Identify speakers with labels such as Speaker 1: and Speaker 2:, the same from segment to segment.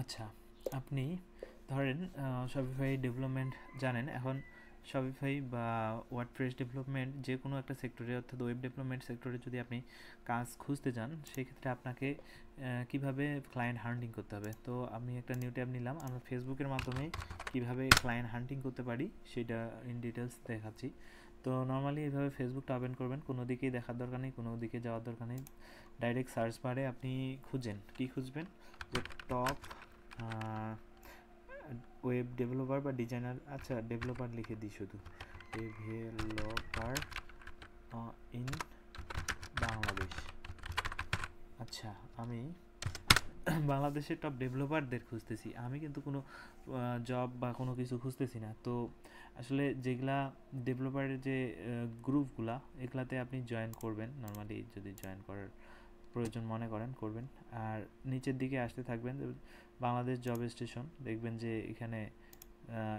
Speaker 1: আচ্ছা, আপনি ধরেন শপিফাই ডেভেলপমেন্ট জানেন। এখন শপিফাই বা ওয়ার্ডপ্রেস ডেভেলপমেন্ট যে কোনো একটা সেক্টরে, অর্থাৎ ওয়েব ডেভেলপমেন্ট সেক্টরে যদি আপনি কাজ খুঁজতে যান, সেক্ষেত্রে আপনাকে কিভাবে ক্লায়েন্ট হান্টিং করতে হবে। তো আমি একটা নিউ ট্যাব নিলাম, আমরা ফেসবুকের মাধ্যমে কিভাবে ক্লায়েন্ট হান্টিং করতে পারি সেটা ইন ডিটেলস দেখাচ্ছি। তো নর্মালি এইভাবে ফেসবুকটা ওপেন করবেন, কোনো দিকেই দেখার দরকার নেই, কোনো দিকে যাওয়ার দরকার নেই। ডাইরেক্ট সার্চ বারে আপনি খুঁজেন, কি খুঁজবেন, যে টপ ওয়েব ডেভেলপার বা ডিজাইনার। আচ্ছা, ডেভেলপার লিখে দিই শুধু, ডেভেলপার ইন বাংলাদেশ। আচ্ছা, আমি বাংলাদেশের টপ ডেভেলপারদের খুঁজতেছি, আমি কিন্তু কোনো জব বা কোনো কিছু খুঁজতেছি না। তো আসলে যেগুলা ডেভেলপারের যে গ্রুপগুলা, এগুলাতে আপনি জয়েন করবেন নর্মালি, যদি জয়েন করার প্রয়োজন মনে করেন করবেন। আর নিচের দিকে আসতে থাকবেন, বাংলাদেশ জব স্টেশন, দেখবেন যে এখানে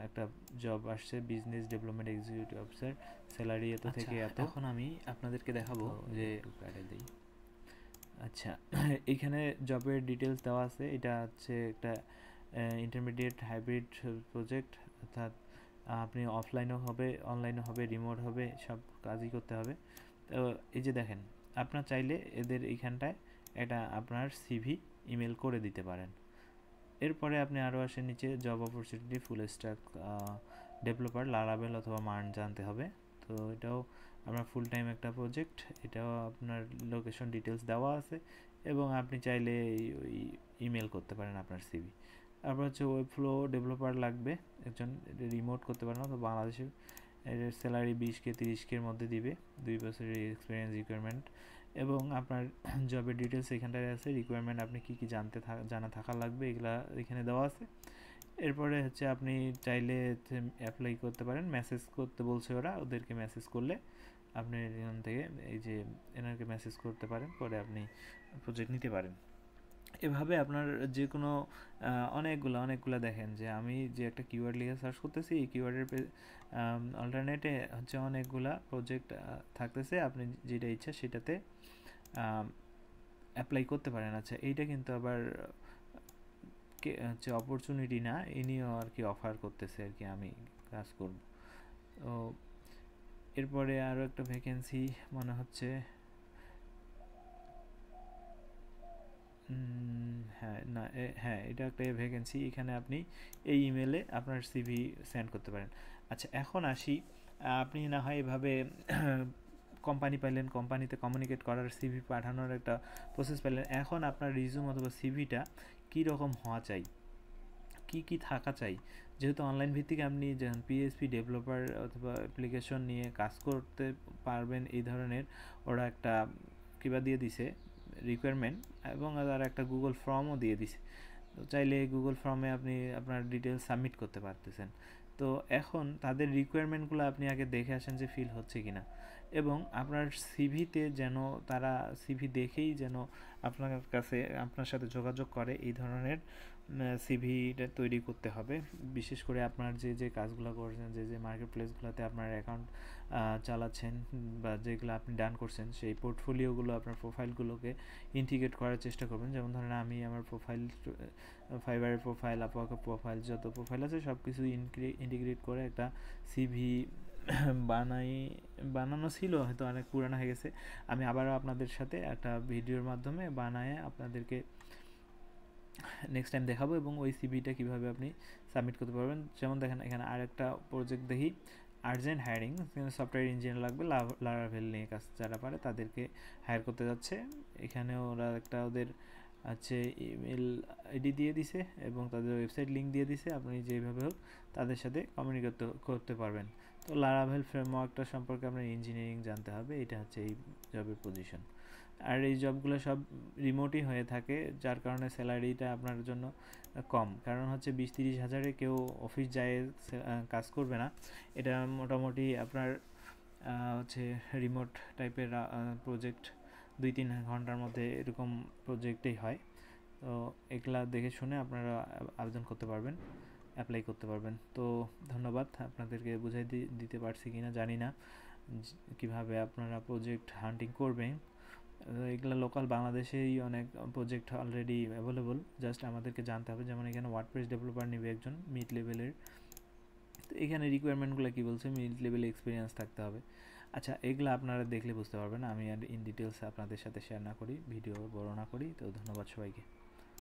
Speaker 1: একটা জব আসছে, business development executive officer, salary এত থেকে এত। এখন আমি আপনাদেরকে দেখাবো যে একটু প্যাডে দিই। আচ্ছা, এইখানে জবের ডিটেলস দেওয়া আছে। এটা হচ্ছে একটা ইন্টারমিডিয়েট হাইব্রিড প্রজেক্ট, অর্থাৎ আপনি অফলাইনও হবে, অনলাইনও হবে, রিমোট হবে, সব কাজই করতে হবে। তো এই যে দেখেন, আপনার চাইলে এদের এইখানটায় এটা আপনার সিভি ইমেল করে দিতে পারেন। এরপরে আপনি আরও আসেন নিচে, job opportunity full stack developer লারাবেল অথবা মার্ন জানতে হবে। তো এটাও আপনার ফুল টাইম একটা প্রজেক্ট, এটাও আপনার লোকেশন ডিটেলস দেওয়া আছে, এবং আপনি চাইলে ওই ইমেল করতে পারেন আপনার সিভি। তারপর হচ্ছে ওয়েব ফ্লো ডেভেলপার লাগবে একজন, রিমোট করতে পারেন, তো বাংলাদেশের এর স্যালারি 20K 30K-র মধ্যে দিবে, 2 বছরের এক্সপিরিয়েন্স রিকোয়ারমেন্ট, এবং আপনার জবের ডিটেলস এখানটায় আছে। রিকোয়ারমেন্ট আপনি কী কী জানা থাকা লাগবে এগুলা এখানে দেওয়া আছে। এরপরে হচ্ছে আপনি চাইলে অ্যাপ্লাই করতে পারেন, মেসেজ করতে বলছে ওরা, ওদেরকে মেসেজ করলে আপনি এখান থেকে এই যে এনাকে মেসেজ করতে পারেন, করে আপনি প্রজেক্ট নিতে পারেন। এভাবে আপনার যে কোনো অনেকগুলা দেখেন যে আমি যে একটা কিওয়ার্ড লিখে সার্চ করতেছি, এই কিওয়ার্ডের অল্টারনেটে হচ্ছে অনেকগুলা প্রজেক্ট থাকতেছে, আপনি যেটা ইচ্ছা সেটাতে অ্যাপ্লাই করতে পারেন। আচ্ছা, এইটা কিন্তু আবার হচ্ছে অপরচুনিটি না, ইনিও আর কি অফার করতেছে আর কি, আমি কাজ করব। তো এরপরে আরও একটা ভ্যাকেন্সি মনে হচ্ছে, হ্যাঁ না, হ্যাঁ এটা একটা ভ্যাকেন্সি, এখানে আপনি এই ইমেলে আপনার সিভি সেন্ড করতে পারেন। আচ্ছা, এখন আসি, আপনি না হয় এভাবে কোম্পানি পাইলেন, কোম্পানিতে কমিউনিকেট করার, সিভি পাঠানোর একটা প্রসেস পেলেন। এখন আপনার রিজুম অথবা সিভিটা কী রকম হওয়া চাই, কি কি থাকা চাই। যেহেতু অনলাইন ভিত্তিক আপনি যখন পিএইচপি ডেভেলপার অথবা অ্যাপ্লিকেশন নিয়ে কাজ করতে পারবেন, এই ধরনের ওরা একটা কিবা দিয়ে দিছে রিকোয়ারমেন্ট, এবং তারা একটা গুগল ফর্মও দিয়ে দিছে। তো চাইলে গুগল ফর্মে আপনি আপনার ডিটেলস সাবমিট করতে পারতেছেন। তো এখন তাদের রিকোয়ারমেন্টগুলো আপনি আগে দেখে আসেন যে ফিল হচ্ছে কিনা, এবং আপনার সিভিতে যেন তারা সিভি দেখেই যেন আপনার কাছে আপনার সাথে যোগাযোগ করে, এই ধরনের সিভিটা তৈরি করতে হবে। বিশেষ করে আপনার যে যে কাজগুলো করছেন, যে যে মার্কেট প্লেসগুলোতে আপনার অ্যাকাউন্ট চালাচ্ছেন, বা যেগুলো আপনি ডান করছেন, সেই পোর্টফোলিওগুলো, আপনার প্রোফাইলগুলোকে ইন্টিগ্রেট করার চেষ্টা করবেন। যেমন ধরেন আমি আমার প্রোফাইল, ফাইবারের প্রোফাইল, আপওয়ার্কের প্রোফাইল, যত প্রোফাইল আছে সব কিছু ইন্টিগ্রেট করে একটা সিভি বানানো ছিল, হয়তো অনেক পুরানো হয়ে গেছে। আমি আবারও আপনাদের সাথে একটা ভিডিওর মাধ্যমে বানায় আপনাদেরকে নেক্সট টাইম দেখাবো, এবং ওই সিভিটা কীভাবে আপনি সাবমিট করতে পারবেন। যেমন দেখেন এখানে আরেকটা প্রজেক্ট দেখি, আর্জেন্ট হায়ারিং, সফটওয়্যার ইঞ্জিনিয়ার লাগবে, লারাভেল নিয়ে কাজ যারা পারে তাদেরকে হায়ার করতে যাচ্ছে। এখানে ওরা একটা ওদের হচ্ছে ইমেল আইডি দিয়ে দিছে, এবং তাদের ওয়েবসাইট লিঙ্ক দিয়ে দিছে, আপনি যেভাবে হোক তাদের সাথে কমিউনিকেট করতে পারবেন। তো লারাভেল ফ্রেমওয়ার্কটা সম্পর্কে আপনার ইঞ্জিনিয়ারিং জানতে হবে, এটা হচ্ছে এই জবের পজিশন। আর এই জবগুলো সব রিমোটই হয়ে থাকে, যার কারণে স্যালারিটা আপনার জন্য কম, কারণ হচ্ছে 20-30 হাজারে কেউ অফিস যায় কাজ করবে না। এটা মোটামুটি আপনার হচ্ছে রিমোট টাইপের প্রজেক্ট, 2-3 ঘন্টার মধ্যে এরকম প্রজেক্টেই হয়। তো এগুলা দেখে শুনে আপনারা আবেদন করতে পারবেন, অ্যাপ্লাই করতে পারবেন। তো ধন্যবাদ, আপনাদেরকে বুঝাই দিতে পারছি কিনা জানি না, কিভাবে আপনারা প্রজেক্ট হান্টিং করবেন। এগুলো লোকাল বাংলাদেশেই অনেক প্রজেক্ট অলরেডি অ্যাভেলেবল, জাস্ট আমাদেরকে জানতে হবে। যেমন এখানে ওয়ার্ডপ্রেস ডেভেলপার নেবে একজন মিড লেভেলের, তো এখানে রিকোয়ারমেন্টগুলো কী বলছে, মিড লেভেলে এক্সপিরিয়েন্স থাকতে হবে। আচ্ছা, এগুলো আপনারা দেখলে বুঝতে পারবেন, আমি আর ইন ডিটেলস আপনাদের সাথে শেয়ার না করি, ভিডিও বড় না করি। তো ধন্যবাদ সবাইকে।